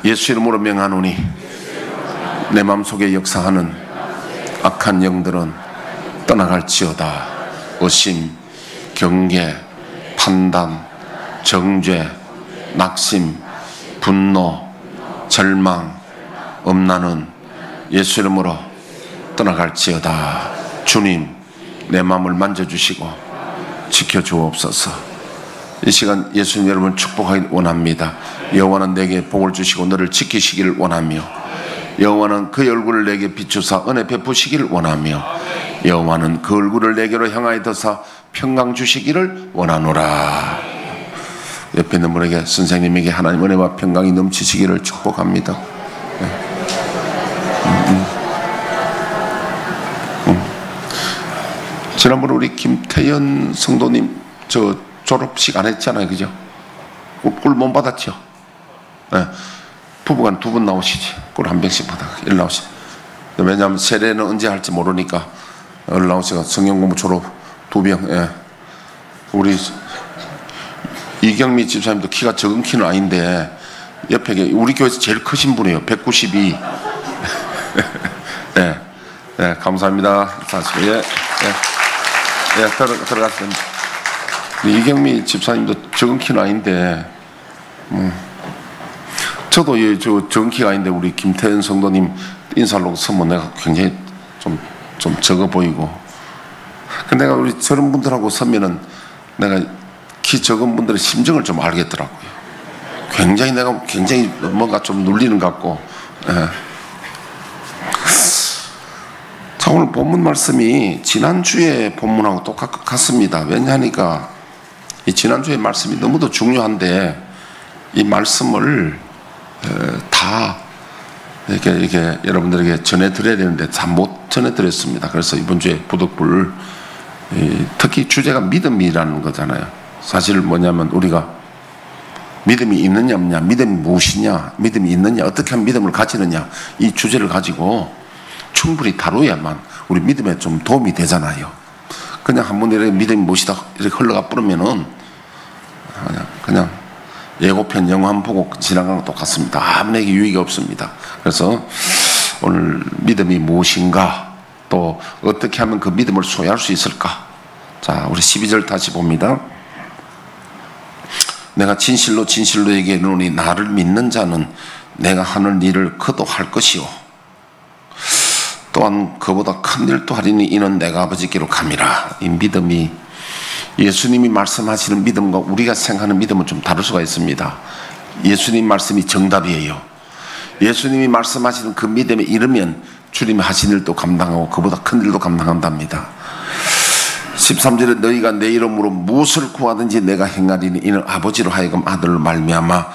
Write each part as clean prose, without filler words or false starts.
예수 이름으로 명하노니 내 마음속에 역사하는 악한 영들은 떠나갈지어다. 의심, 경계, 판단, 정죄, 낙심, 분노, 절망, 엄란은 예수 이름으로 떠나갈지어다. 주님, 내 마음을 만져주시고 지켜주옵소서. 이 시간 예수님 여러분을 축복하기 원합니다. 여호와는 내게 복을 주시고 너를 지키시기를 원하며, 여호와는 그 얼굴을 내게 비추사 은혜 베푸시기를 원하며, 여호와는 그 얼굴을 내게로 향하여 드사 평강 주시기를 원하노라. 옆에 있는 분에게, 선생님에게 하나님 은혜와 평강이 넘치시기를 축복합니다. 지난번에 우리 김태연 성도님 저 졸업식 안 했잖아요, 그죠? 꿀 못 받았죠? 네. 부부간 2분 나오시지. 꿀 한 병씩 받아 일나오시지. 왜냐하면 세례는 언제 할지 모르니까 일나오시고 성경 공부 졸업 2병. 예. 우리 이경미 집사님도 키가 적은 키는 아닌데 옆에 우리 교회에서 제일 크신 분이에요. 192. 예. 예, 감사합니다. 사실 예. 예, 들어갔습니다. 이경미 집사님도 적은 키는 아닌데, 저도 저 적은 키가 아닌데 우리 김태현 성도님 인사로 서면 내가 굉장히 좀 적어 보이고, 근데 내가 우리 저런 분들하고 서면은 내가 키 적은 분들의 심정을 좀 알겠더라고요. 굉장히 내가 굉장히 뭔가 좀 눌리는 것 같고. 예. 자, 오늘 본문 말씀이 지난주에 본문하고 똑같습니다. 왜냐하니까 이 지난주의 말씀이 너무도 중요한데 이 말씀을 다 이렇게 여러분들에게 전해드려야 되는데 다 못 전해드렸습니다. 그래서 이번 주에 부득불 특히 주제가 믿음이라는 거잖아요. 사실 뭐냐면 우리가 믿음이 있느냐 없느냐, 믿음이 무엇이냐, 믿음이 있느냐, 어떻게 하면 믿음을 가지느냐, 이 주제를 가지고 충분히 다루어야만 우리 믿음에 좀 도움이 되잖아요. 그냥 한번 이렇게 믿음이 무엇이다 이렇게 흘러가 뿌리면은 그냥 예고편 영화 한 번 보고 지나가는 거 똑같습니다. 아무에게 유익이 없습니다. 그래서 오늘 믿음이 무엇인가, 또 어떻게 하면 그 믿음을 소유할 수 있을까. 자, 우리 12절 다시 봅니다. 내가 진실로 진실로 얘기하노니 나를 믿는 자는 내가 하는 일을 그도 할 것이요 또한 그보다 큰 일도 하리니 이는 내가 아버지께로 감이라. 이 믿음이 예수님이 말씀하시는 믿음과 우리가 생각하는 믿음은 좀 다를 수가 있습니다. 예수님 말씀이 정답이에요. 예수님이 말씀하시는 그 믿음에 이르면 주님이 하신 일도 감당하고 그보다 큰 일도 감당한답니다. 13절에 너희가 내 이름으로 무엇을 구하든지 내가 행하리니 이는 아버지로 하여금 아들로 말미암아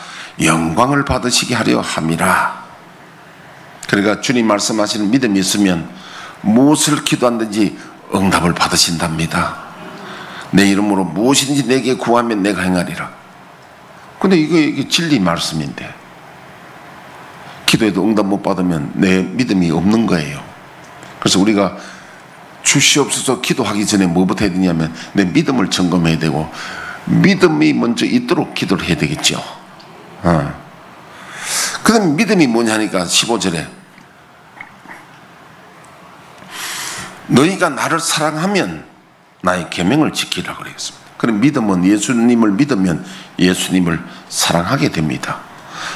영광을 받으시게 하려 함이라. 그러니까 주님 말씀하시는 믿음이 있으면 무엇을 기도하든지 응답을 받으신답니다. 내 이름으로 무엇이든지 내게 구하면 내가 행하리라. 근데 이게 진리 말씀인데 기도해도 응답 못 받으면 내 믿음이 없는 거예요. 그래서 우리가 주시옵소서 기도하기 전에 뭐부터 해야 되냐면 내 믿음을 점검해야 되고 믿음이 먼저 있도록 기도를 해야 되겠죠. 그 다음에 믿음이 뭐냐니까 15절에 너희가 나를 사랑하면 나의 계명을 지키라 그랬습니다. 그럼 믿음은 예수님을 믿으면 예수님을 사랑하게 됩니다.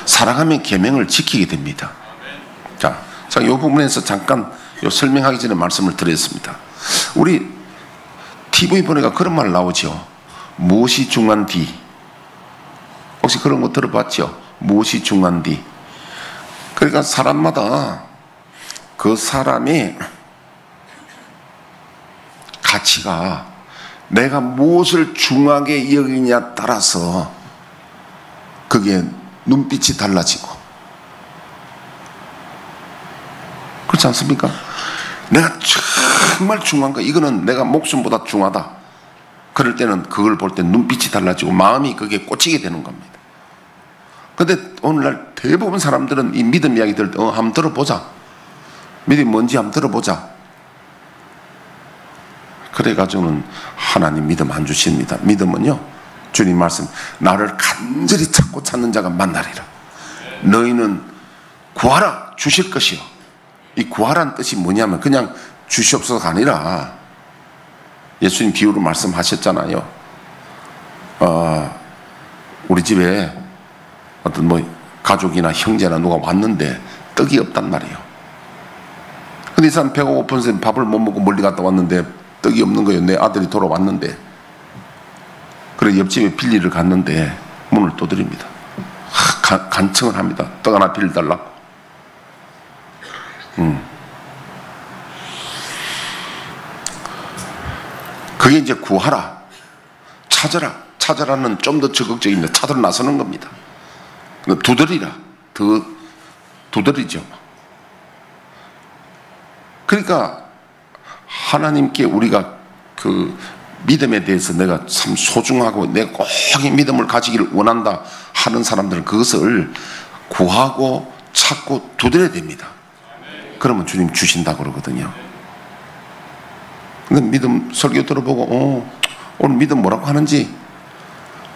사랑하면 계명을 지키게 됩니다. 자, 이 부분에서 잠깐 설명하기 전에 말씀을 드렸습니다. 우리 TV 보니까 그런 말 나오죠. 무엇이 중한디? 혹시 그런 거 들어봤죠? 무엇이 중한디? 그러니까 사람마다 그 사람의 가치가 내가 무엇을 중하게 여기냐에 따라서 그게 눈빛이 달라지고, 그렇지 않습니까? 내가 정말 중요한 거, 이거는 내가 목숨보다 중하다. 그럴 때는 그걸 볼 때 눈빛이 달라지고 마음이 그게 꽂히게 되는 겁니다. 근데 오늘날 대부분 사람들은 이 믿음 이야기 들을 때 한번 들어보자. 믿음이 뭔지 한번 들어보자. 그래가지고는 하나님 믿음 안 주십니다. 믿음은요, 주님 말씀, 나를 간절히 찾고 찾는 자가 만나리라. 너희는 구하라 주실 것이요. 이 구하라는 뜻이 뭐냐면 그냥 주시옵소서가 아니라 예수님 비유로 말씀하셨잖아요. 우리 집에 어떤 뭐 가족이나 형제나 누가 왔는데 떡이 없단 말이에요. 근데 이 사람 배가 고픈데 밥을 못 먹고 멀리 갔다 왔는데 떡이 없는 거예요. 내 아들이 돌아왔는데. 그래 옆집에 빌리를 갔는데 문을 두드립니다. 간청을 합니다. 떡 하나 빌려달라고. 그게 이제 구하라, 찾아라는 좀 더 적극적입니다. 찾으러 나서는 겁니다. 두드리라, 두드리죠. 그러니까 하나님께 우리가 그 믿음에 대해서 내가 참 소중하고 내가 꼭 이 믿음을 가지기를 원한다 하는 사람들은 그것을 구하고 찾고 두드려야 됩니다. 그러면 주님 주신다고 그러거든요. 근데 믿음 설교 들어보고 오늘 믿음 뭐라고 하는지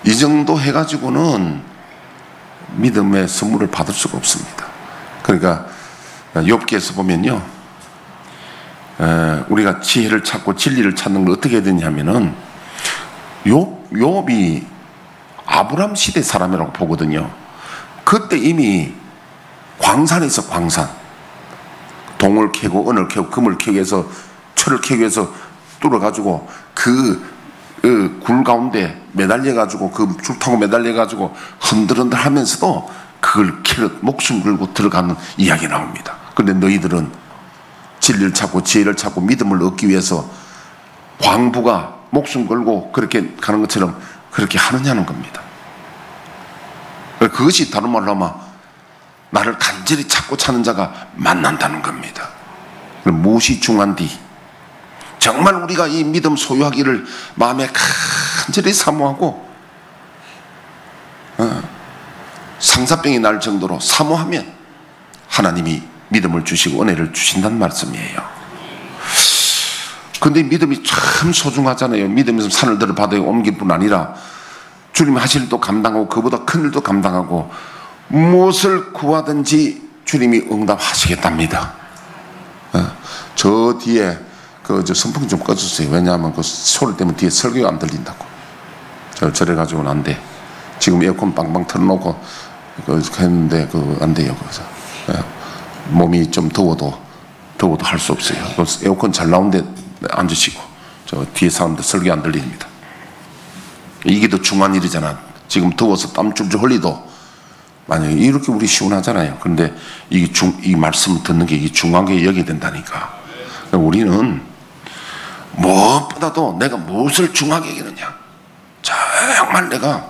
이 정도 해가지고는 믿음의 선물을 받을 수가 없습니다. 그러니까 욥기에서 보면요, 우리가 지혜를 찾고 진리를 찾는 걸 어떻게 해야 되냐면은 욥이 아브람 시대 사람이라고 보거든요. 그때 이미 광산에 있어. 광산, 동을 캐고 은을 캐고 금을 캐고 해서 철을 캐고 해서 뚫어가지고 굴 가운데 매달려가지고 그 줄 타고 매달려가지고 흔들흔들 하면서도 그걸 캐러 목숨 걸고 들어가는 이야기 나옵니다. 그런데 너희들은 진리를 찾고 지혜를 찾고 믿음을 얻기 위해서 광부가 목숨 걸고 그렇게 가는 것처럼 그렇게 하느냐는 겁니다. 그것이 다른 말로 하면 나를 간절히 찾고 찾는 자가 만난다는 겁니다. 무엇이 중요한디? 정말 우리가 이 믿음 소유하기를 마음에 간절히 사모하고 상사병이 날 정도로 사모하면 하나님이 믿음을 주시고 은혜를 주신다는 말씀이에요. 근데 믿음이 참 소중하잖아요. 믿음에서 산을 들어 바다에 옮길 뿐 아니라 주님이 하실 일도 감당하고 그보다 큰 일도 감당하고 무엇을 구하든지 주님이 응답하시겠답니다. 저 뒤에 저 선풍기 좀 꺼주세요. 왜냐하면 그 소리 때문에 뒤에 설교가 안 들린다고. 저래 가지고는 안 돼. 지금 에어컨 빵빵 틀어놓고 했는데 안 돼요. 그래서 몸이 좀 더워도 할 수 없어요. 에어컨 잘 나온데 앉으시고 저 뒤에 사람들 설교 안 들립니다. 이게 더 중요한 일이잖아. 지금 더워서 땀 줄줄 흘리도 만약에 이렇게 우리 시원하잖아요. 그런데 이 말씀을 듣는 게 이게 중요하게 여겨야 된다니까. 우리는 무엇보다도 내가 무엇을 중요하게 여기느냐. 정말 내가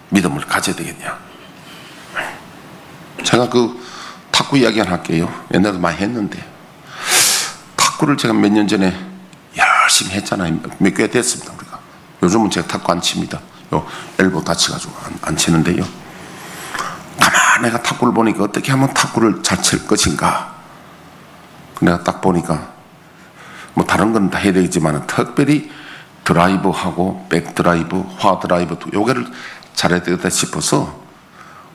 믿음을 가져야 되겠냐. 제가 그 탁구 이야기 하나 할게요. 옛날에 많이 했는데 탁구를 제가 몇 년 전에 열심히 했잖아요. 몇 개 됐습니다. 우리가 요즘은 제가 탁구 안 칩니다. 요 엘보 다쳐가지고 안 치는데요. 가만 내가 탁구를 보니까 어떻게 하면 탁구를 잘 칠 것인가. 내가 딱 보니까 뭐 다른 건 다 해야 되겠지만 특별히 드라이브하고 백드라이브, 화드라이브 요거를 잘해야 되겠다 싶어서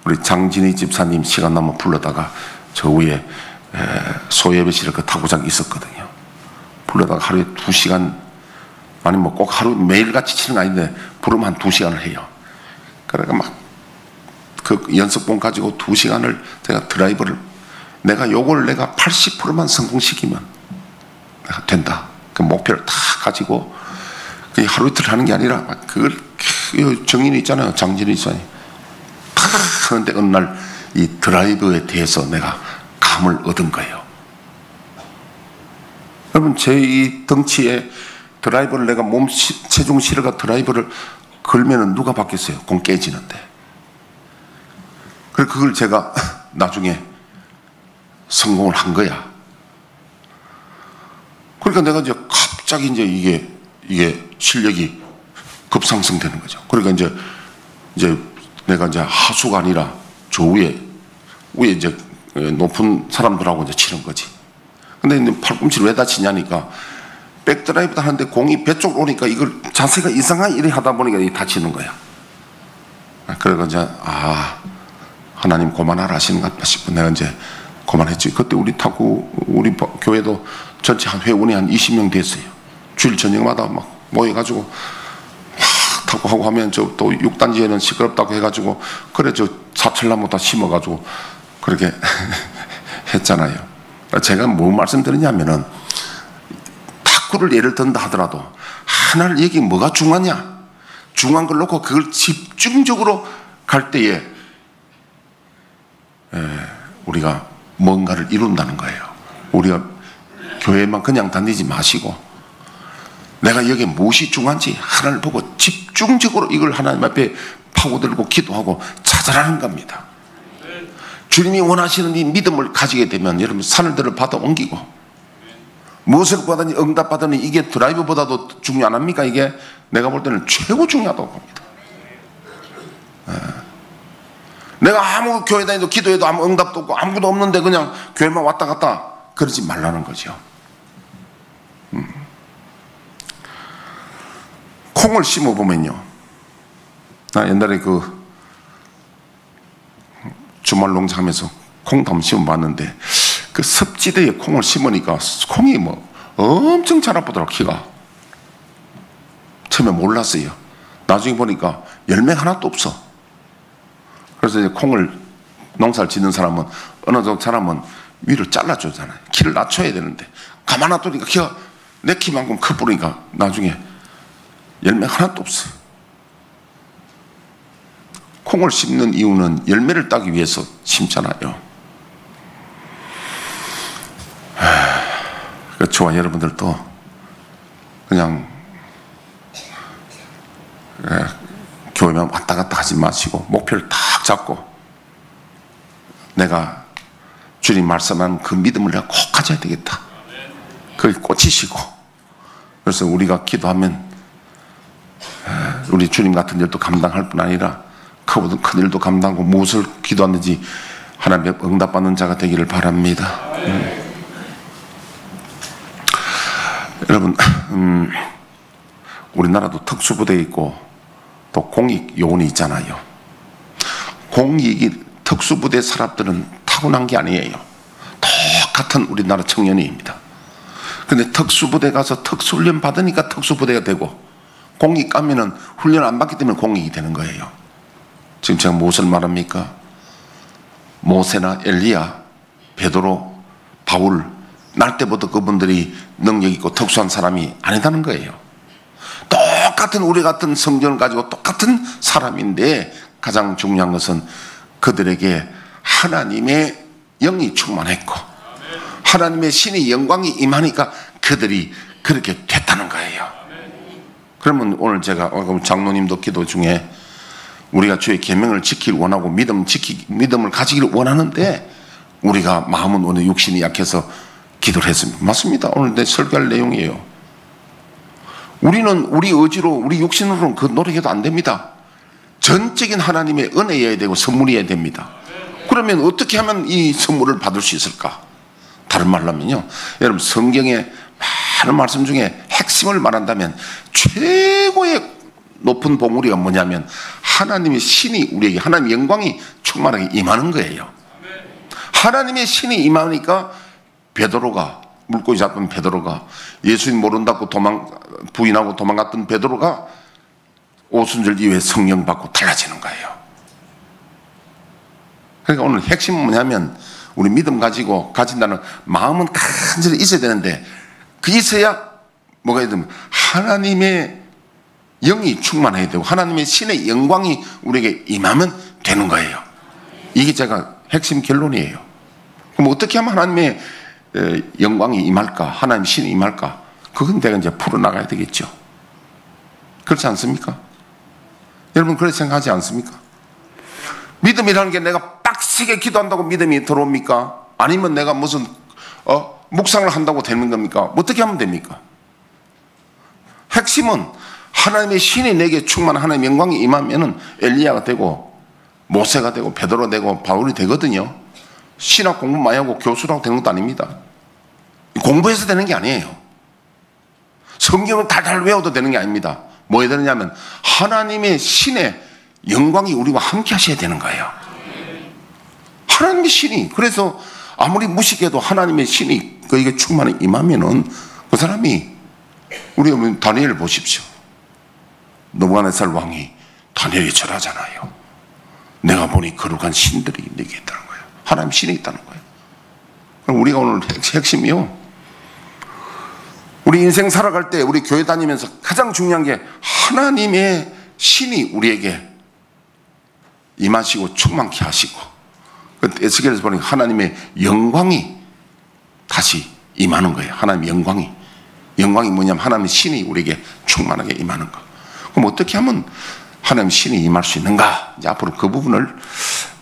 우리 장진희 집사님 시간 나면 불러다가 저 위에 소예배실에 그 탁구장 있었거든요. 불러다가 하루에 2시간 아니 뭐 꼭 하루 매일같이 치는 거 아닌데 부르면 한 2시간을 해요. 그러니까 막 그 연습본 가지고 2시간을 제가 드라이버를 내가 80%만 성공시키면 내가 된다. 그 목표를 다 가지고 하루 이틀 하는 게 아니라 막 그걸 정인이 있잖아요. 장진이 있잖아요. 탁 하는데 어느 날 이 드라이브에 대해서 내가 감을 얻은 거예요. 여러분 제 이 덩치에 드라이버를 내가 체중 실어가 드라이버를 걸면은 누가 받겠어요? 공 깨지는데. 그래서 그걸 제가 나중에 성공을 한 거야. 그러니까 내가 이제 갑자기 이제 이게 실력이 급상승되는 거죠. 그러니까 이제 내가 이제 하수가 아니라 저 위에 이제 높은 사람들하고 이제 치는 거지. 근데 이제 팔꿈치를 왜 다치냐니까 백드라이브도 하는데 공이 배 쪽으로 오니까 이걸 자세가 이상하게 이래 하다 보니까 다치는 거야. 그리고 이제 하나님 그만하라 하시는 것 같다 싶고 내가 이제 그만했지. 그때 우리 교회도 전체 한 회원이 한 20명 됐어요. 주일 저녁마다 막 모여가지고 타고 하고 하면 저 또 6단지에는 시끄럽다고 해가지고 그래 저 사철나무 다 심어가지고 그렇게 했잖아요. 제가 뭐 말씀드리냐면은 탁구를 예를 든다 하더라도 하나를 얘기 뭐가 중요하냐? 중요한 걸 놓고 그걸 집중적으로 갈 때에 우리가 뭔가를 이룬다는 거예요. 우리가 교회만 그냥 다니지 마시고 내가 여기에 무엇이 중요한지 하나를 보고 집중적으로 이걸 하나님 앞에 파고들고 기도하고 찾아라는 겁니다. 주님이 원하시는 이 믿음을 가지게 되면 여러분 산을 받아 옮기고 무엇을 받으니 응답받으니 이게 드라이브보다도 중요 안 합니까? 이게 내가 볼 때는 최고 중요하다고 봅니다. 내가 아무 교회 다니도 기도해도 아무 응답도 없고 아무것도 없는데 그냥 교회만 왔다 갔다 그러지 말라는 거죠. 콩을 심어보면요. 나 옛날에 그 주말 농장하면서 콩도 한번 심어봤는데 그 습지대에 콩을 심으니까 콩이 뭐 엄청 자라보더라고. 키가 처음에 몰랐어요. 나중에 보니까 열매가 하나도 없어. 그래서 이제 콩을 농사를 짓는 사람은 어느 정도 자라면 위를 잘라주잖아요. 키를 낮춰야 되는데 가만 놔두니까 키가 내 키만큼 커버리니까 나중에 열매가 하나도 없어. 콩을 심는 이유는 열매를 따기 위해서 심잖아요. 저와 여러분들도 그냥 교회만 왔다 갔다 하지 마시고 목표를 딱 잡고 내가 주님 말씀한 그 믿음을 내가 꼭 가져야 되겠다. 그걸 꽂히시고 그래서 우리가 기도하면 우리 주님 같은 일도 감당할 뿐 아니라 큰 일도 감당하고 무엇을 기도하는지 하나님의 응답받는 자가 되기를 바랍니다. 여러분 우리나라도 특수부대 있고 또 공익 요원이 있잖아요. 공익이 특수부대 사람들은 타고난 게 아니에요. 똑같은 우리나라 청년입니다. 근데 특수부대 가서 특수훈련 받으니까 특수부대가 되고 공익 가면은 훈련 안 받기 때문에 공익이 되는 거예요. 지금 제가 무엇을 말합니까? 모세나 엘리야, 베드로, 바울 날 때부터 그분들이 능력 있고 특수한 사람이 아니다는 거예요. 똑같은 우리 같은 성전을 가지고 똑같은 사람인데 가장 중요한 것은 그들에게 하나님의 영이 충만했고 하나님의 신의 영광이 임하니까 그들이 그렇게 됐다는 거예요. 그러면 오늘 제가 장로님도 기도 중에 우리가 주의 계명을 지키길 원하고 믿음을 가지기를 원하는데 우리가 마음은 오늘 육신이 약해서 기도를 했습니다. 맞습니다. 오늘 내 설교할 내용이에요. 우리는 우리 의지로 우리 육신으로는 그 노력해도 안 됩니다. 전적인 하나님의 은혜여야 되고 선물이어야 됩니다. 그러면 어떻게 하면 이 선물을 받을 수 있을까? 다른 말로 하면요, 여러분 성경의 많은 말씀 중에 핵심을 말한다면 최고의 높은 봉우리가 뭐냐면 하나님의 신이 우리에게 하나님의 영광이 충만하게 임하는 거예요. 하나님의 신이 임하니까 베드로가 물고기 잡은 베드로가 예수님 모른다고 부인하고 도망갔던 베드로가 오순절 이후에 성령 받고 달라지는 거예요. 그러니까 오늘 핵심은 뭐냐면 우리 믿음 가진다는 마음은 간절히 있어야 되는데 그 있어야 뭐가 있든 하나님의 영이 충만해야 되고 하나님의 신의 영광이 우리에게 임하면 되는 거예요. 이게 제가 핵심 결론이에요. 그럼 어떻게 하면 하나님의 영광이 임할까? 하나님의 신이 임할까? 그건 내가 이제 풀어나가야 되겠죠. 그렇지 않습니까? 여러분 그렇게 생각하지 않습니까? 믿음이라는 게 내가 빡세게 기도한다고 믿음이 들어옵니까? 아니면 내가 무슨 묵상을 한다고 되는 겁니까? 어떻게 하면 됩니까? 핵심은 하나님의 신이 내게 충만한 하나님의 영광이 임하면은 엘리야가 되고 모세가 되고 베드로 되고 바울이 되거든요. 신학 공부 많이 하고 교수라고 되는 것도 아닙니다. 공부해서 되는 게 아니에요. 성경을 달달 외워도 되는 게 아닙니다. 뭐 해야 되느냐면 하나님의 신의 영광이 우리와 함께 하셔야 되는 거예요. 하나님의 신이, 그래서 아무리 무식해도 하나님의 신이 그에게 충만히 임하면은 그 사람이, 우리 다니엘 보십시오. 느부갓네살 왕이 다니엘에 절하잖아요. 내가 보니 거룩한 신들이 내게 있다는 거예요. 하나님 신이 있다는 거예요. 그럼 우리가 오늘 핵심이요, 우리 인생 살아갈 때, 우리 교회 다니면서 가장 중요한 게 하나님의 신이 우리에게 임하시고 충만케 하시고, 에스겔에서 보니 하나님의 영광이 다시 임하는 거예요. 하나님의 영광이 뭐냐면 하나님의 신이 우리에게 충만하게 임하는 거. 그럼 어떻게 하면 하나님의 신이 임할 수 있는가? 이제 앞으로 그 부분을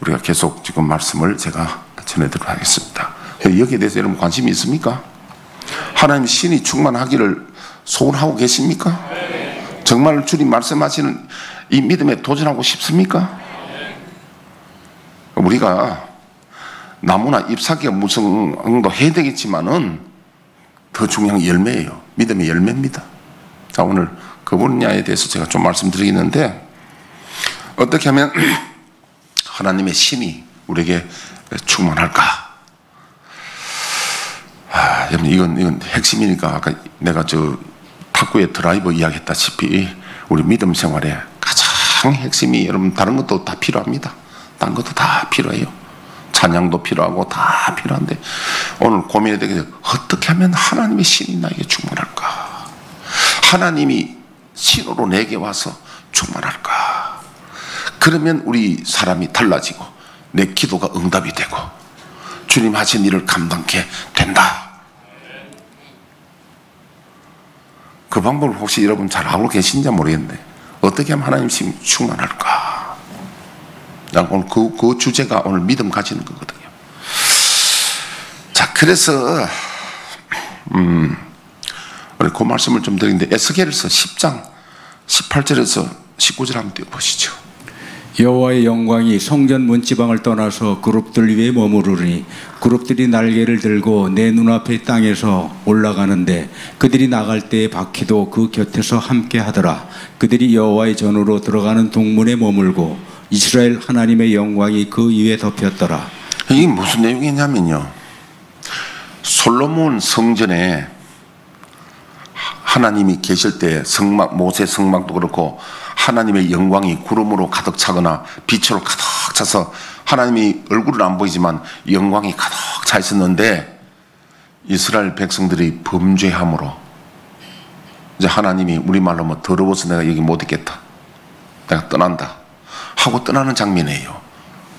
우리가 계속 지금 말씀을 제가 전해드리도록 하겠습니다. 여기에 대해서 여러분 관심이 있습니까? 하나님의 신이 충만하기를 소원하고 계십니까? 정말 주님 말씀하시는 이 믿음에 도전하고 싶습니까? 우리가 나무나 잎사귀가 무성도 해야 되겠지만은 더 중요한 게 열매예요. 믿음의 열매입니다. 자, 오늘 그 분야에 대해서 제가 좀 말씀드리겠는데, 어떻게 하면 하나님의 신이 우리에게 충만할까? 여러분, 이건 핵심이니까, 아까 내가 탁구의 드라이버 이야기했다시피 우리 믿음 생활에 가장 핵심이, 여러분, 다른 것도 다 필요합니다. 다른 것도 다 필요해요. 찬양도 필요하고 다 필요한데, 오늘 고민해야 되게 돼요. 어떻게 하면 하나님의 신이 나에게 충만할까? 하나님이 신으로 내게 와서 충만할까? 그러면 우리 사람이 달라지고 내 기도가 응답이 되고 주님 하신 일을 감당케 된다. 그 방법을 혹시 여러분 잘 알고 계신지 모르겠는데, 어떻게 하면 하나님 신이 충만할까? 오늘 그 주제가 오늘 믿음 가지는 거거든요. 자, 그래서 우리 그 말씀을 좀 드리는데, 에스겔서 10장 18절에서 19절 한번 띄워보시죠. 여호와의 영광이 성전 문지방을 떠나서 그룹들 위에 머무르니 그룹들이 날개를 들고 내 눈앞의 땅에서 올라가는데 그들이 나갈 때의 바퀴도 그 곁에서 함께 하더라. 그들이 여호와의 전으로 들어가는 동문에 머물고 이스라엘 하나님의 영광이 그 위에 덮였더라. 이게 무슨 내용이냐면요, 솔로몬 성전에 하나님이 계실 때 성막, 모세 성막도 그렇고 하나님의 영광이 구름으로 가득 차거나 빛으로 가득 차서 하나님이 얼굴은 안 보이지만 영광이 가득 차 있었는데, 이스라엘 백성들이 범죄함으로 이제 하나님이 우리말로 뭐 더러워서 내가 여기 못 있겠다, 내가 떠난다 하고 떠나는 장면이에요.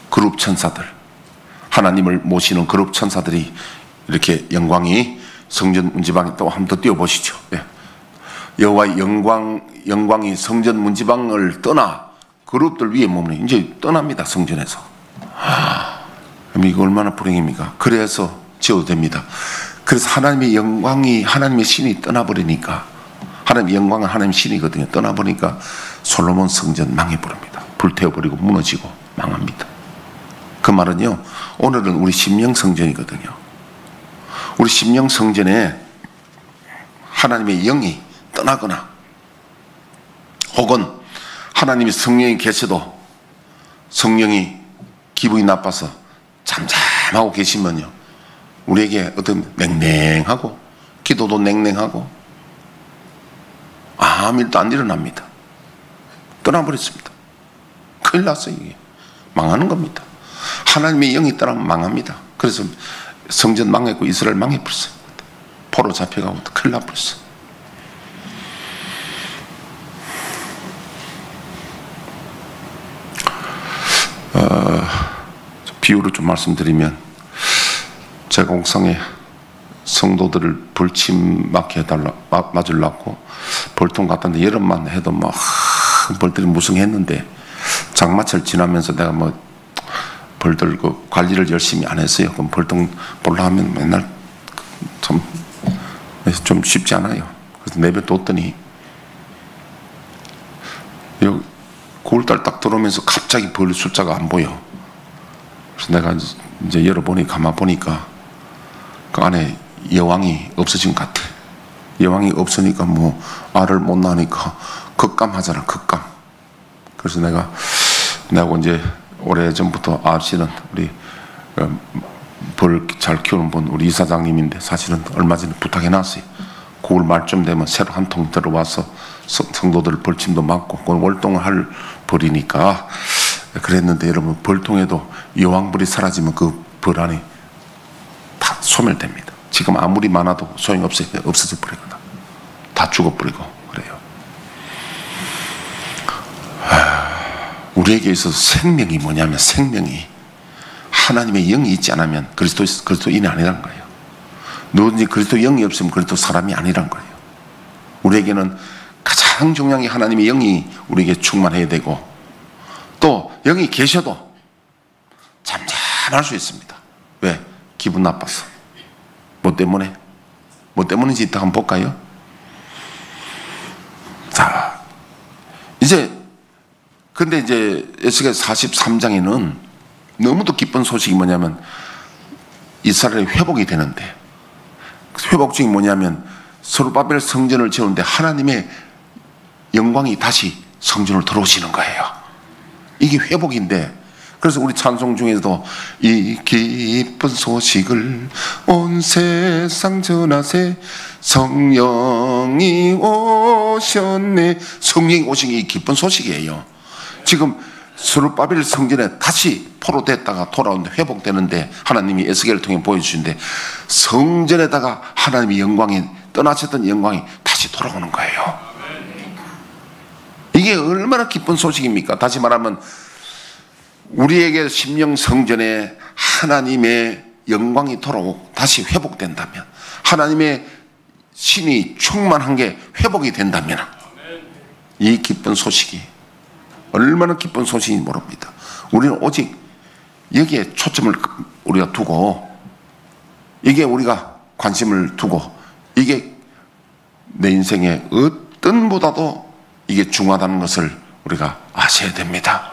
그룹 천사들, 하나님을 모시는 그룹 천사들이 이렇게 영광이 성전 문지방에 또 한 번 더 띄워보시죠. 여호와의 영광이 성전 문지방을 떠나 그룹들 위에 머무르니 이제 떠납니다. 성전에서. 그럼 이거 얼마나 불행입니까? 그래서 지어도 됩니다. 그래서 하나님의 영광이, 하나님의 신이 떠나버리니까, 하나님의 영광은 하나님의 신이거든요. 떠나버리니까 솔로몬 성전 망해버립니다. 불태워버리고 무너지고 망합니다. 그 말은요, 오늘은 우리 심령 성전이거든요. 우리 심령 성전에 하나님의 영이 떠나거나 혹은 하나님의 성령이 계셔도 성령이 기분이 나빠서 잠잠하고 계시면요, 우리에게 어떤 냉랭하고 기도도 냉랭하고 아무 일도 안 일어납니다. 떠나버렸습니다. 큰일 났어요. 이게 망하는 겁니다. 하나님의 영이 떠나면 망합니다. 그래서 성전 망했고 이스라엘 망해버렸어요. 포로 잡혀가고 큰일 나버렸어요. 비유를 좀 말씀드리면, 제가 옥상에 성도들을 불침 맞게 맞으려고 벌통 갔다는데, 여름만 해도 막 벌들이 무성했는데 장마철 지나면서 내가 뭐 벌들 그 관리를 열심히 안 했어요. 그럼 벌통 볼라 하면 맨날 좀 쉽지 않아요. 그래서 내버려뒀더니 9월달 딱 들어오면서 갑자기 벌 숫자가 안 보여. 그래서 내가 이제 열어보니, 가만 보니까 그 안에 여왕이 없어진 것 같아. 여왕이 없으니까 뭐 알을 못 낳으니까 극감하잖아, 극감. 그래서 내가 내가 이제 오래전부터 아시는 우리 벌 잘 키우는 분 우리 이사장님인데 사실은 얼마 전에 부탁해놨어요. 9월 말쯤 되면 새로 한 통 들어와서 성도들 벌침도 맞고 그건 월동을 할 벌이니까 그랬는데 여러분 벌통에도 여왕벌이 사라지면 그 벌 안이 다 소멸됩니다. 지금 아무리 많아도 소용이 없어져 버리거든. 다 죽어버리고 그래요. 우리에게 있어서 생명이 뭐냐면 생명이 하나님의 영이 있지 않으면 그리스도인이 아니란 거예요. 누구든지 그리스도 영이 없으면 그리스도 사람이 아니란 거예요. 우리에게는 가장 중요한 게 하나님의 영이 우리에게 충만해야 되고 또 영이 계셔도 잠잠할 수 있습니다. 왜? 기분 나빠서. 뭐 때문에? 뭐 때문인지 이따 한번 볼까요? 자, 근데 이제 에스겔 43장에는 너무도 기쁜 소식이 뭐냐면 이스라엘이 회복이 되는데 회복중이 뭐냐면 스룹바벨 성전을 지었는데 하나님의 영광이 다시 성전으로 들어오시는 거예요. 이게 회복인데 그래서 우리 찬송 중에서도 이 기쁜 소식을 온 세상 전하세 성령이 오셨네. 성령이 오신 게 기쁜 소식이에요. 지금 스룹바벨 성전에 다시 포로됐다가 돌아오는데 회복되는데 하나님이 에스겔을 통해 보여주시는데 성전에다가 하나님의 영광이 떠나셨던 영광이 다시 돌아오는 거예요. 이게 얼마나 기쁜 소식입니까? 다시 말하면 우리에게 심령 성전에 하나님의 영광이 돌아오고 다시 회복된다면 하나님의 신이 충만한 게 회복이 된다면 이 기쁜 소식이 얼마나 기쁜 소식인지 모릅니다. 우리는 오직 여기에 초점을 우리가 두고 이게 우리가 관심을 두고 이게 내 인생의 어떤 보다도 이게 중요하다는 것을 우리가 아셔야 됩니다.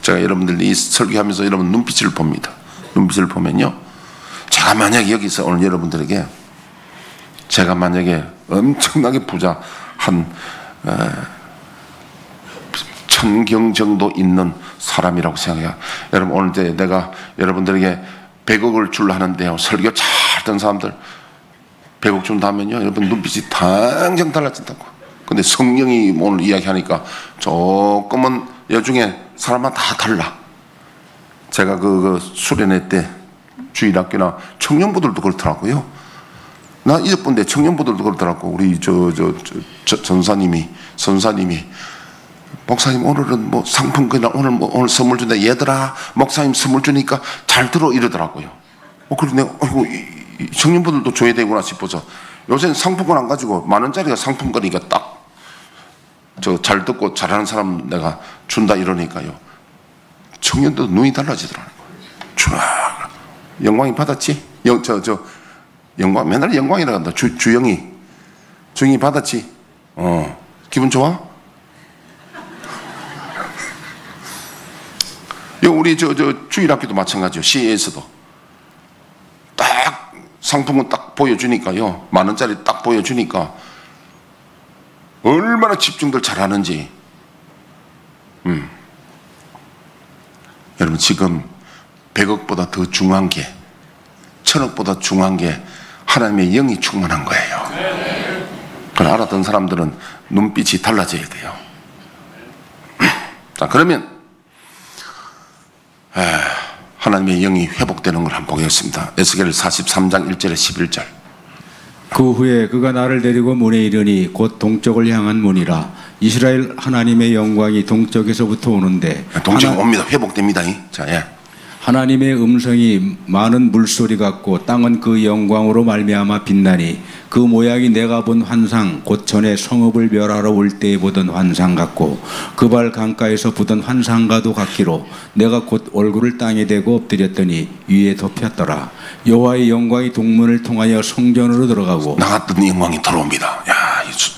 제가 여러분들 이 설교하면서 여러분 눈빛을 봅니다. 눈빛을 보면요, 제가 만약에 여기서 오늘 여러분들에게 제가 만약에 엄청나게 부자 한 1000경 정도 있는 사람이라고 생각해요. 여러분 오늘 이제 내가 여러분들에게 100억을 줄라 하는데요, 설교 잘했던 사람들 100억 준다면요 여러분 눈빛이 당장 달라진다고. 근데 성령이 오늘 이야기하니까 조금은 여중에 사람마다 다 달라. 제가 그 수련회 때 주일학교나 청년부들도 그렇더라고요. 나 잊어본데 청년부들도 그렇더라고. 우리 전사님이 목사님 오늘은 뭐 상품권이나 오늘 선물 준다. 얘들아 목사님 선물 주니까 잘 들어 이러더라고요. 그래서 내가 아이고 청년부들도 줘야 되구나 싶어서 요새는 상품권 안 가지고 10,000원짜리가 상품권이니까 딱 잘 듣고 잘하는 사람 내가 준다 이러니까요. 청년도 눈이 달라지더라고요. 촤 영광이 받았지? 영광 맨날 영광이라 한다. 주영이 받았지? 기분 좋아? 우리 주일학교도 마찬가지요. CA에서도 딱 상품은 딱 보여주니까요. 10,000원짜리 딱 보여주니까 얼마나 집중들 잘하는지. 여러분 지금 100억보다 더 중요한 게 1000억보다 중요한 게 하나님의 영이 충만한 거예요. 그걸 알았던 사람들은 눈빛이 달라져야 돼요. 자, 그러면 하나님의 영이 회복되는 걸 한번 보겠습니다. 에스겔 43장 1절에 11절. 그 후에 그가 나를 데리고 문에 이르니 곧 동쪽을 향한 문이라. 이스라엘 하나님의 영광이 동쪽에서부터 오는데 동쪽 옵니다. 회복됩니다. 자, 예. 하나님의 음성이 많은 물소리 같고 땅은 그 영광으로 말미암아 빛나니 그 모양이 내가 본 환상 곧 전에 성읍을 멸하러 올 때에 보던 환상 같고 그 발 강가에서 보던 환상과도 같기로 내가 곧 얼굴을 땅에 대고 엎드렸더니 위에 덮였더라. 여호와의 영광이 동문을 통하여 성전으로 들어가고 나갔던 영광이 들어옵니다. 야,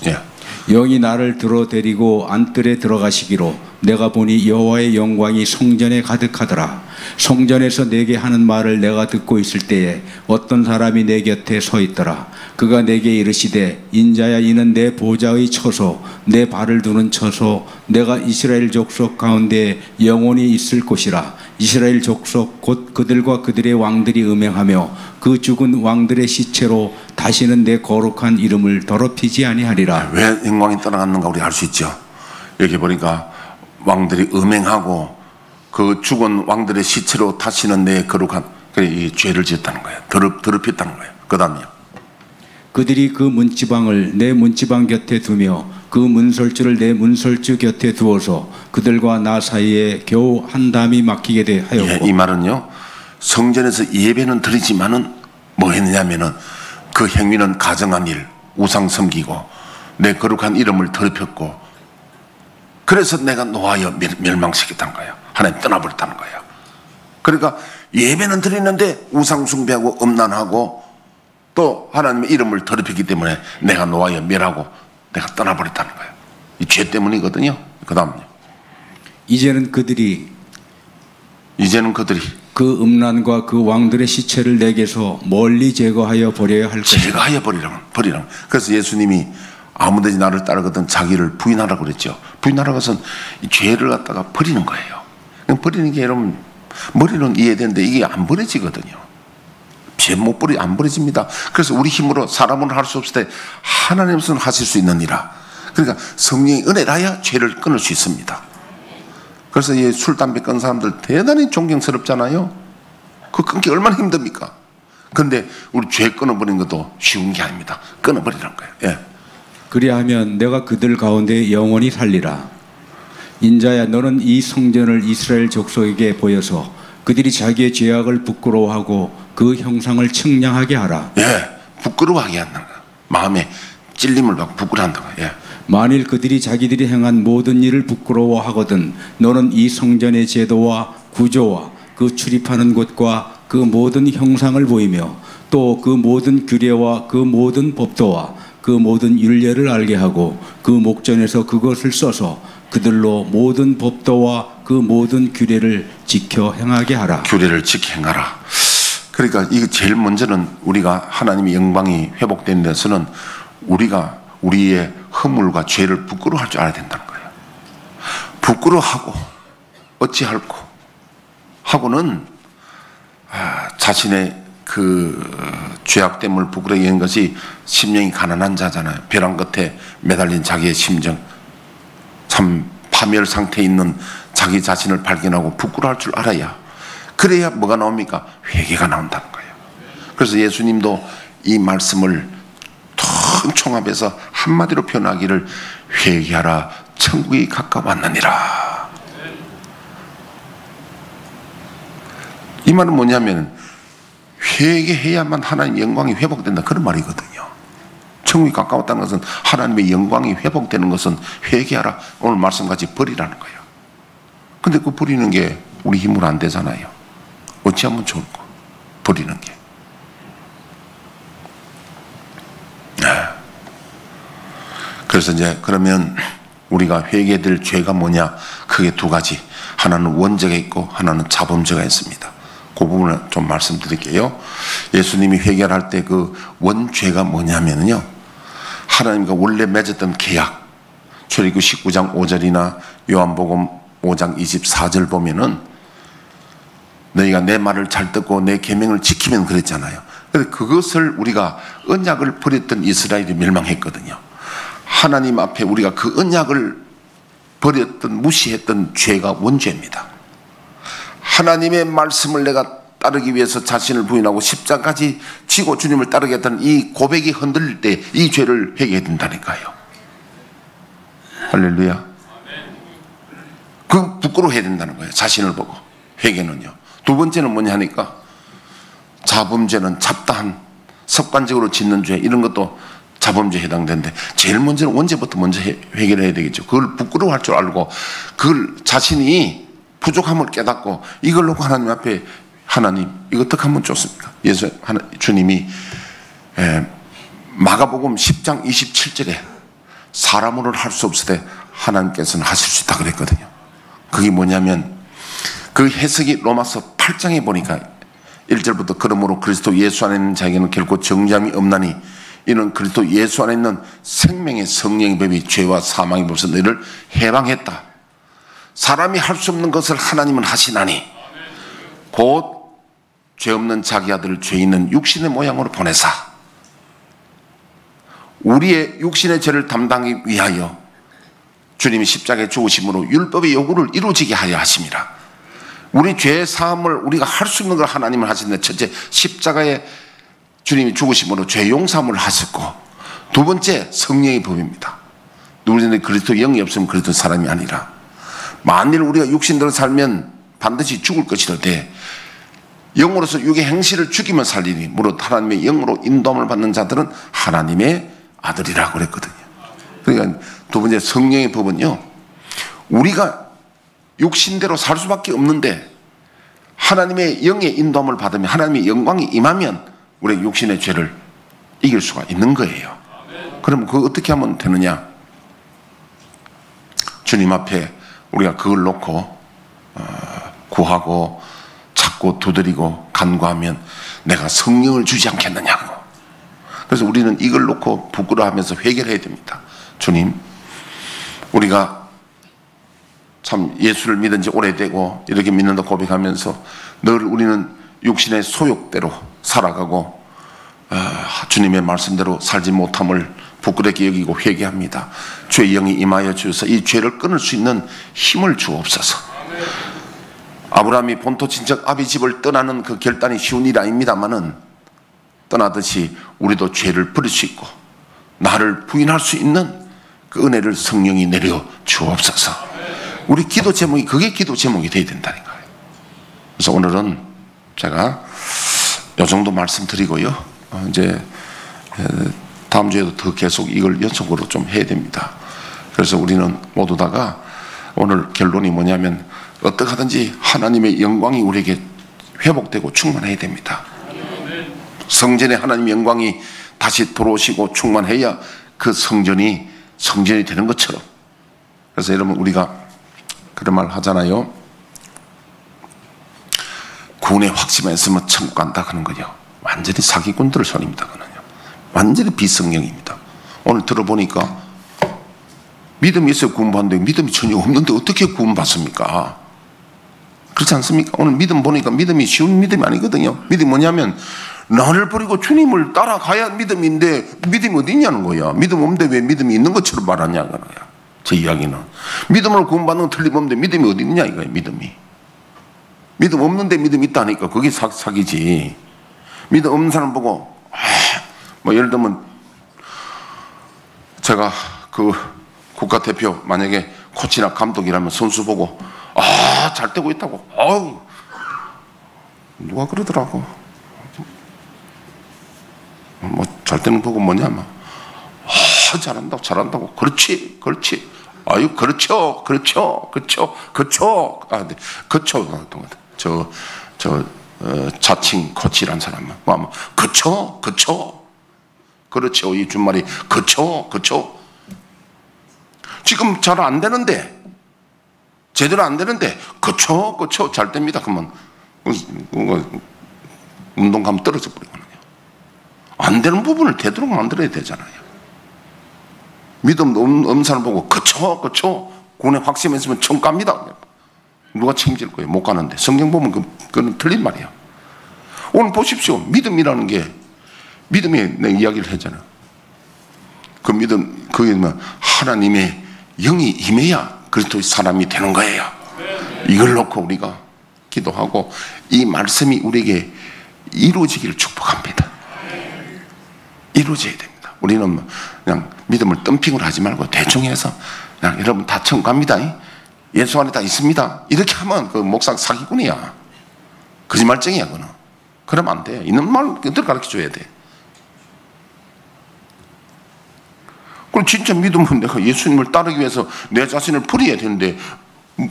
예. 영이 나를 들어 데리고 안뜰에 들어가시기로 내가 보니 여호와의 영광이 성전에 가득하더라. 성전에서 내게 하는 말을 내가 듣고 있을 때에 어떤 사람이 내 곁에 서 있더라. 그가 내게 이르시되 인자야 이는 내 보좌의 처소 내 발을 두는 처소 내가 이스라엘 족속 가운데 영원히 있을 곳이라. 이스라엘 족속 곧 그들과 그들의 왕들이 음행하며 그 죽은 왕들의 시체로 다시는 내 거룩한 이름을 더럽히지 아니하리라. 왜 영광이 떠나갔는가 우리 알 수 있죠. 여기 보니까 왕들이 음행하고 그 죽은 왕들의 시체로 다시는 내 거룩한 이 죄를 지었다는 거예요. 더럽혔다는 거예요. 그 다음이요. 그들이 그 문지방을 내 문지방 곁에 두며 그 문설주를 내 문설주 곁에 두어서 그들과 나 사이에 겨우 한 담이 막히게 하였고. 예, 이 말은요, 성전에서 예배는 드리지만은 뭐 했느냐면은 그 행위는 가정한 일, 우상 섬기고 내 거룩한 이름을 더럽혔고, 그래서 내가 노하여 멸망시켰다는 거예요. 하나님 떠나버렸다는 거예요. 그러니까 예배는 드리는데 우상 숭배하고 음란하고 또 하나님의 이름을 더럽히기 때문에 내가 노하여 멸하고 내가 떠나버렸다는 거예요. 이 죄 때문이거든요. 그 다음요. 이제는 그들이 그 음란과 그 왕들의 시체를 내게서 멀리 제거하여 버려야 할 것이다. 제거하여 버리라면. 그래서 예수님이 아무든지 나를 따르거든 자기를 부인하라고 그랬죠. 부인하라고 해서 이 죄를 갖다가 버리는 거예요. 버리는 게 여러분 머리는 이해되는데 이게 안 버려지거든요. 죄 못 버리 안 버려집니다. 그래서 우리 힘으로 사람으로 할 수 없을 때 하나님 손으로 하실 수 있느니라. 그러니까 성령의 은혜라야 죄를 끊을 수 있습니다. 그래서 이 술, 담배 끊는 사람들 대단히 존경스럽잖아요. 그 끊기 얼마나 힘듭니까? 그런데 우리 죄 끊어버리는 것도 쉬운 게 아닙니다. 끊어버리라는 거예요. 예. 그리하면 내가 그들 가운데 영원히 살리라. 인자야 너는 이 성전을 이스라엘 족속에게 보여서 그들이 자기의 죄악을 부끄러워하고 그 형상을 측량하게 하라. 예, 부끄러워하게 한다는 거예요. 마음에 찔림을 받고 부끄러워한다는 거예요. 예. 만일 그들이 자기들이 행한 모든 일을 부끄러워하거든 너는 이 성전의 제도와 구조와 그 출입하는 곳과 그 모든 형상을 보이며 또 그 모든 규례와 그 모든 법도와 그 모든 율례를 알게 하고 그 목전에서 그것을 써서 그들로 모든 법도와 그 모든 규례를 지켜 행하게 하라. 규례를 지켜 행하라. 그러니까 이거 제일 먼저는 우리가 하나님의 영광이 회복되는 데서는 우리가 우리의 허물과 죄를 부끄러워할 줄 알아야 된다는 거예요. 부끄러워하고 어찌할꼬 하고는 자신의 그 죄악됨을 부끄러워하게 한 것이 심령이 가난한 자잖아요. 벼랑 끝에 매달린 자기의 심정, 참 파멸 상태에 있는 자기 자신을 발견하고 부끄러워할 줄 알아야, 그래야 뭐가 나옵니까? 회개가 나온다는 거예요. 그래서 예수님도 이 말씀을 큰 총합해서 한마디로 표현하기를 회개하라 천국이 가까웠느니라. 이 말은 뭐냐면 회개해야만 하나님의 영광이 회복된다, 그런 말이거든요. 천국이 가까웠다는 것은 하나님의 영광이 회복되는 것은 회개하라, 오늘 말씀같이 버리라는 거예요. 근데 그 버리는 게 우리 힘으로 안 되잖아요. 어찌하면 좋을까? 버리는 게. 그래서 이제 그러면 우리가 회개될 죄가 뭐냐? 크게 두 가지. 하나는 원죄가 있고 하나는 자범죄가 있습니다. 그 부분을 좀 말씀드릴게요. 예수님이 회개할 때 그 원죄가 뭐냐면요, 하나님과 원래 맺었던 계약, 출애굽기 19장 5절이나 요한복음 5장 24절 보면은 너희가 내 말을 잘 듣고 내 계명을 지키면 그랬잖아요. 그래서 그것을 우리가 언약을 버렸던 이스라엘이 멸망했거든요. 하나님 앞에 우리가 그 언약을 버렸던, 무시했던 죄가 원죄입니다. 하나님의 말씀을 내가 따르기 위해서 자신을 부인하고 십자가까지 지고 주님을 따르겠다는 이 고백이 흔들릴 때 이 죄를 회개해야 된다니까요. 할렐루야. 그 부끄러워해야 된다는 거예요. 자신을 보고. 회개는요. 두 번째는 뭐냐 하니까 자범죄는 잡다한 습관적으로 짓는 죄, 이런 것도 자범죄에 해당되는데 제일 먼저는 원죄부터 먼저 회개를 해야 되겠죠. 그걸 부끄러워할 줄 알고 그걸 자신이 부족함을 깨닫고 이걸 놓고 하나님 앞에, 하나님 이거 어떻게 하면 좋습니까? 주님이 마가복음 10장 27절에 사람으로는 할 수 없을 때 하나님께서는 하실 수 있다 그랬거든요. 그게 뭐냐면 그 해석이 로마서 8장에 보니까 1절부터 그러므로 그리스도 예수 안에 있는 자에게는 결코 정죄함이 없나니 이는 그리스도 예수 안에 있는 생명의 성령의 법이 죄와 사망의 법에서 너희를 해방했다. 사람이 할 수 없는 것을 하나님은 하시나니 곧 죄 없는 자기 아들을 죄 있는 육신의 모양으로 보내사 우리의 육신의 죄를 담당하기 위하여 주님이 십자가에 죽으심으로 율법의 요구를 이루어지게 하여 하심이라. 우리 죄 사함을 우리가 할 수 있는 걸 하나님을 하시는데, 첫째 십자가에 주님이 죽으심으로 죄 용서함을 하셨고, 두 번째 성령의 법입니다. 누구든지 그리스도 영이 없으면 그리스도 사람이 아니라, 만일 우리가 육신대로 살면 반드시 죽을 것이라되 영으로서 육의 행실을 죽이면 살리니 무릇 하나님의 영으로 인도함을 받는 자들은 하나님의 아들이라고 그랬거든요. 그러니까 두 번째 성령의 법은요, 우리가 육신대로 살 수밖에 없는데 하나님의 영의 인도함을 받으면, 하나님의 영광이 임하면 우리의 육신의 죄를 이길 수가 있는 거예요. 그럼 그거 어떻게 하면 되느냐? 주님 앞에 우리가 그걸 놓고 구하고 찾고 두드리고 간구하면 내가 성령을 주지 않겠느냐고. 그래서 우리는 이걸 놓고 부끄러워하면서 회개를 해야 됩니다. 주님, 우리가 참 예수를 믿은 지 오래되고 이렇게 믿는다 고백하면서 늘 우리는 육신의 소욕대로 살아가고 주님의 말씀대로 살지 못함을 부끄럽게 여기고 회개합니다. 주의 영이 임하여 주셔서 이 죄를 끊을 수 있는 힘을 주옵소서. 아브라함이 본토 친척 아비 집을 떠나는 그 결단이 쉬운 일이 아닙니다만은 떠나듯이 우리도 죄를 버릴 수 있고 나를 부인할 수 있는 그 은혜를 성령이 내려 주옵소서. 우리 기도 제목이 그게 기도 제목이 되어야 된다는 거예요. 그래서 오늘은 제가 이 정도 말씀드리고요. 이제 다음 주에도 더 계속 이걸 연속으로 좀 해야 됩니다. 그래서 우리는 모두 다가 오늘 결론이 뭐냐면 어떻게 하든지 하나님의 영광이 우리에게 회복되고 충만해야 됩니다. 성전에 하나님의 영광이 다시 들어오시고 충만해야 그 성전이 되는 것처럼. 그래서 여러분 우리가 그런 말 하잖아요. 구원의 확신만 있으면 천국 간다 하는 거요. 완전히 사기꾼들 손입니다. 그는요. 완전히 비성령입니다. 오늘 들어보니까 믿음이 있어야 구원받는데 믿음이 전혀 없는데 어떻게 구원받습니까? 그렇지 않습니까? 오늘 믿음 보니까 믿음이 쉬운 믿음이 아니거든요. 믿음이 뭐냐면 나를 버리고 주님을 따라가야 믿음인데 믿음이 어디 있냐는 거야. 믿음 없는데 왜 믿음이 있는 것처럼 말하냐는 거야. 제 이야기는 믿음으로 구원받는 건 틀림없는데 믿음이 어디 있냐 이거예요. 믿음 없는데 믿음이 있다니까 그게 사기지. 믿음 없는 사람 보고 뭐 예를 들면 제가 그 국가대표 만약에 코치나 감독이라면 선수 보고 잘 뛰고 있다고 누가 그러더라고. 뭐 잘 뛰는 보고 뭐냐 막 잘한다고 그렇지 아유 그렇죠 네. 자칭 코치란 사람은 뭐 그렇죠 이 준말이 그렇죠 지금 잘 안 되는데 제대로 안 되는데 그렇죠 잘 됩니다. 그러면 운동감 떨어져 버리거든요. 안 되는 부분을 되도록 만들어야 되잖아요. 믿음 없는 사람 보고 그렇죠 구원의 확신이 있으면 천국 갑니다. 누가 책임질 거예요? 못 가는데. 성경 보면 그건 틀린 말이야. 오늘 보십시오. 믿음이라는 게 믿음의 내 이야기를 했잖아요. 그 믿음 그게 뭐 하나님의 영이 임해야 그리스도의 사람이 되는 거예요. 이걸 놓고 우리가 기도하고 이 말씀이 우리에게 이루어지기를 축복합니다. 이루어져야 됩니다. 우리는 그냥 믿음을 덤핑을 하지 말고 대충 해서 그냥 여러분 다 천국 갑니다. 예수 안에 다 있습니다. 이렇게 하면 그 목사 사기꾼이야. 거짓말쟁이야 그는. 그러면 안 돼. 있는 말 그대로 가르쳐줘야 돼. 그럼 진짜 믿으면 내가 예수님을 따르기 위해서 내 자신을 버려야 되는데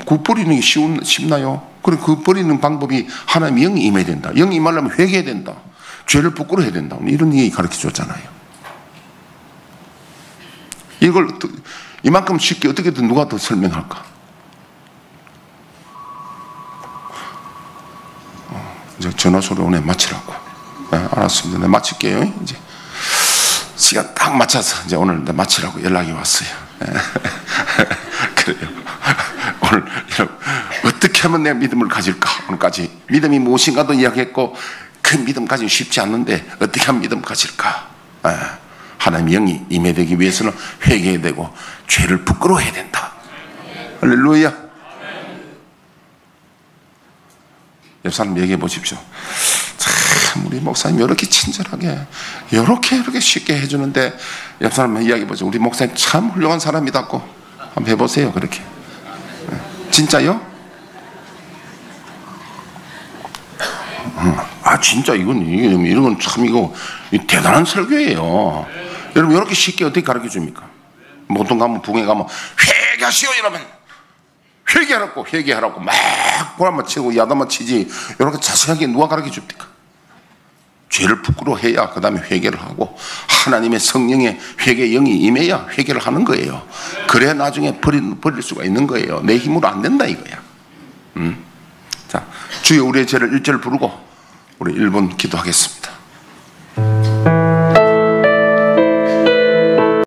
그 버리는 게 쉽나요? 그리고 그 버리는 방법이 하나님의 영이 임해야 된다. 영이 임하려면 회개해야 된다. 죄를 부끄러워해야 된다. 이런 얘기 가르쳐줬잖아요. 이걸 이만큼 쉽게 어떻게든 누가 더 설명할까? 이제 전화 소리 오네. 마치라고. 네, 알았습니다. 네, 마칠게요. 이제 시간 딱 맞춰서 이제 오늘 마치라고 연락이 왔어요. 네. 그래요. 오늘 어떻게 하면 내 믿음을 가질까? 오늘까지 믿음이 무엇인가도 이야기했고, 그 믿음 가지기 쉽지 않는데 어떻게 하면 믿음 가질까? 네. 하나님의 영이 임해되기 위해서는 회개해야 되고 죄를 부끄러워해야 된다. 할렐루야. 옆 사람 얘기해 보십시오. 참 우리 목사님 이렇게 친절하게 이렇게 쉽게 해주는데, 옆 사람 이야기해 보죠. 우리 목사님 참 훌륭한 사람이다고 한번 해보세요. 그렇게. 진짜요? 아 진짜 이런 건 참 이거 대단한 설교예요. 여러분 이렇게 쉽게 어떻게 가르쳐 줍니까? 보통 가면 부흥에 가면 회개하시오 이러면 회개하라고 막 고란만 치고 야단만 치지, 이렇게 자세하게 누가 가르쳐 줍니까? 죄를 부끄러워해야 그 다음에 회개를 하고, 하나님의 성령의 회개 영이 임해야 회개를 하는 거예요. 그래야 나중에 버릴 수가 있는 거예요. 내 힘으로 안 된다 이거야. 자, 주여 우리의 죄를 1절 부르고 우리 1분 기도하겠습니다.